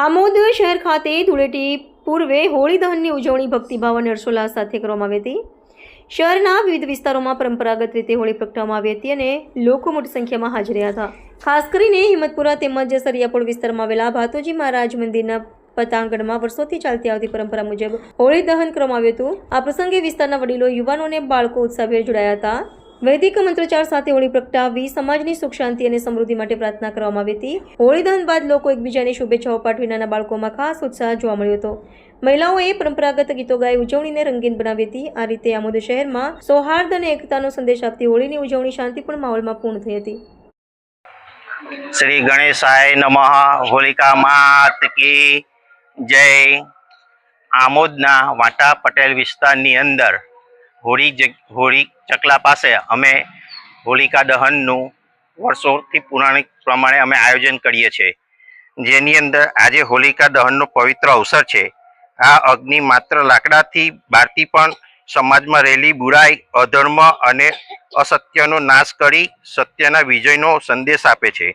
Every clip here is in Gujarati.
આમોદ શહેર ખાતે ધૂળેટી પૂર્વે હોળી દહનની ઉજવણી ભક્તિભાવ અને હર્ષોલ્લાસ સાથે કરવામાં આવી હતી। શહેરના વિવિધ વિસ્તારોમાં પરંપરાગત રીતે હોળી પ્રગટાવવામાં આવી હતી અને લોકો મોટી સંખ્યામાં હાજર રહ્યા હતા। ખાસ કરીને હિંમતપુરા તેમજ સરિયાપોળ વિસ્તારમાં આવેલા ભાતોજી મહારાજ મંદિરના પતાંગણમાં વર્ષોથી ચાલતી આવતી પરંપરા મુજબ હોળી દહન કરવામાં આવ્યું હતું। આ પ્રસંગે વિસ્તારના વડીલો, યુવાનો અને બાળકો ઉત્સાહભેર જોડાયા હતા। વૈદિક મંત્રોચ્ચાર સાથે હોળી પ્રગટાવી સમાજની સુખ શાંતિ અને સમૃદ્ધિ માટે પ્રાર્થના કરવામાં આવી હતી। હોળી દહન બાદ લોકો એકબીજાને શુભેચ્છાઓ પાઠવી નાના બાળકોમાં ખાસ ઉત્સાહ જોવા મળ્યો હતો। મહિલાઓએ પરંપરાગત ગીતો ગાઈ ઉજવણીને રંગીન બનાવી હતી। આ રીતે આમોદ શહેરમાં સૌહાર્દ અને એકતાનો સંદેશ આપતી હોળીની ઉજવણી શાંતિપૂર્ણ માહોલમાં પૂર્ણ થઈ હતી। श्री गणेशाय नमः। होलिका मात की जय। आमोदना वाटा पटेल विस्तारनी अंदर होળી ચકલા પાસે અમે હોલિકા દહનનું વર્ષોથી પૌરાણિક પ્રમાણે અમે આયોજન કરીએ છીએ, જેની અંદર આજે હોલિકા દહનનો પવિત્ર અવસર છે। આ અગ્નિ માત્ર લાકડાથી બાળતી પણ સમાજમાં રહેલી બુરાઈ, અધર્મ અને અસત્યનો નાશ કરી સત્યના વિજયનો સંદેશ આપે છે।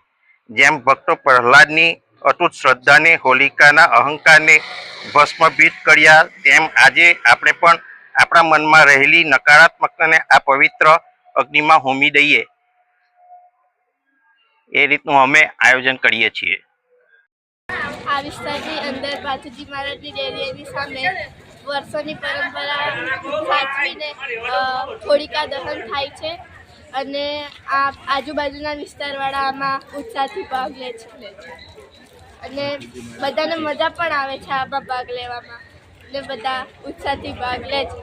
જેમ ભક્તો પ્રહલાદની અતૂટ શ્રદ્ધાને હોલિકાના અહંકારને ભસ્મભીત કર્યા, તેમ આજે આપણે પણ આપણા મનમાં રહેલી નકારાત્મકતાને આ પવિત્ર અગ્નિમાં હોમી દઈએ, એ રીતનું અમે આયોજન કરીએ છીએ। આ વિસ્તારની અંદર ભાતોજી મહારાજની ડેરીની સામે વર્ષોની પરંપરા સાચવીને હોલિકા દહન થાય છે અને આ આજુબાજુના વિસ્તારવાળા આમાં ઉત્સાહથી ભાગ લે છે અને બધાને મજા પણ આવે છે આમાં ભાગ લેવામાં અને બધા ઉત્સાહથી ભાગ લે છે।